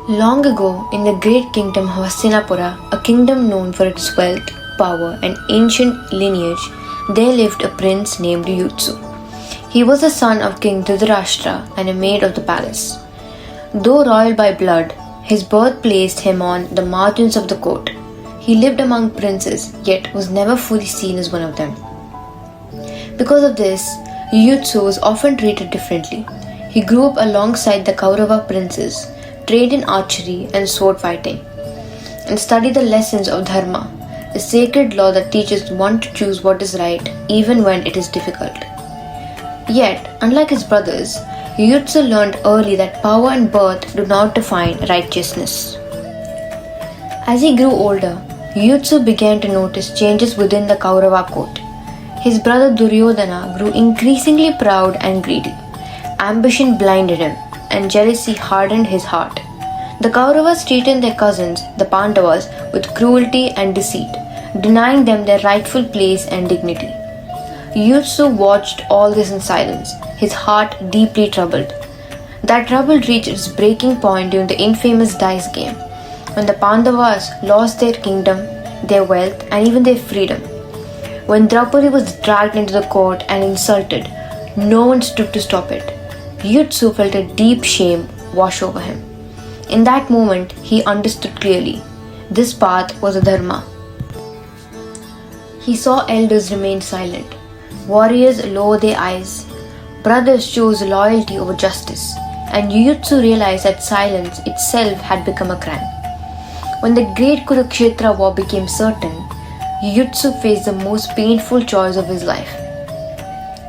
Long ago, in the great kingdom of Hastinapura, a kingdom known for its wealth, power, and ancient lineage, there lived a prince named Yuyutsu. He was the son of King Dhritarashtra and a maid of the palace. Though royal by blood, his birth placed him on the margins of the court. He lived among princes, yet was never fully seen as one of them. Because of this, Yuyutsu was often treated differently. He grew up alongside the Kaurava princes, trained in archery and sword fighting, and studied the lessons of Dharma, the sacred law that teaches one to choose what is right even when it is difficult. Yet, unlike his brothers, Yuyutsu learned early that power and birth do not define righteousness. As he grew older, Yuyutsu began to notice changes within the Kaurava court. His brother Duryodhana grew increasingly proud and greedy. Ambition blinded him, and jealousy hardened his heart. The Kauravas treated their cousins, the Pandavas, with cruelty and deceit, denying them their rightful place and dignity. Yuyutsu watched all this in silence, his heart deeply troubled. That trouble reached its breaking point during the infamous dice game, when the Pandavas lost their kingdom, their wealth, and even their freedom. When Draupadi was dragged into the court and insulted, no one stood to stop it. Yuyutsu felt a deep shame wash over him. In that moment, he understood clearly. This path was a dharma. He saw elders remain silent, warriors lower their eyes, brothers chose loyalty over justice, and Yuyutsu realized that silence itself had become a crime. When the great Kurukshetra war became certain, Yuyutsu faced the most painful choice of his life: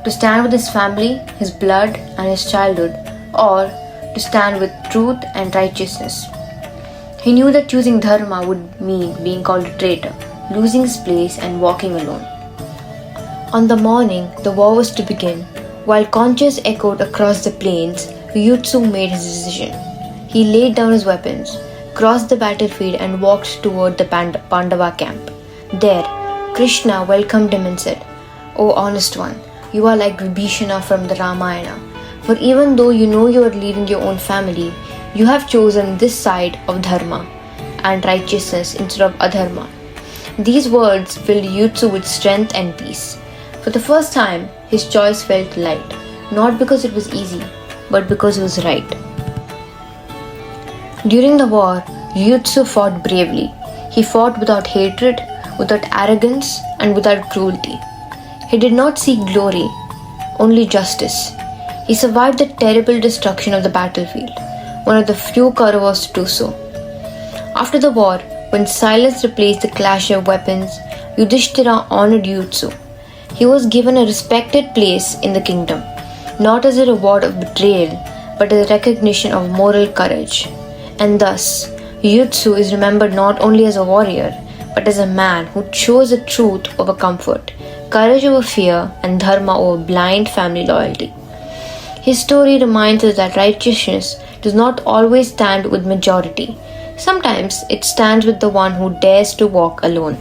to stand with his family, his blood, and his childhood, or to stand with truth and righteousness. He knew that choosing Dharma would mean being called a traitor, losing his place, and walking alone. On the morning the war was to begin, while conches echoed across the plains, Yuyutsu made his decision. He laid down his weapons, crossed the battlefield, and walked toward the Pandava camp. There, Krishna welcomed him and said, "O honest one, you are like Vibhishana from the Ramayana. For even though you know you are leaving your own family, you have chosen this side of Dharma and righteousness instead of adharma." These words filled Yuyutsu with strength and peace. For the first time, his choice felt light, not because it was easy, but because it was right. During the war, Yuyutsu fought bravely. He fought without hatred, without arrogance, and without cruelty. He did not seek glory, only justice. He survived the terrible destruction of the battlefield, one of the few Kauravas to do so. After the war, when silence replaced the clash of weapons, Yudhishthira honored Yuyutsu. He was given a respected place in the kingdom, not as a reward of betrayal, but as a recognition of moral courage. And thus, Yuyutsu is remembered not only as a warrior, but as a man who chose the truth over comfort, courage over fear, and dharma over blind family loyalty. His story reminds us that righteousness does not always stand with majority. Sometimes it stands with the one who dares to walk alone.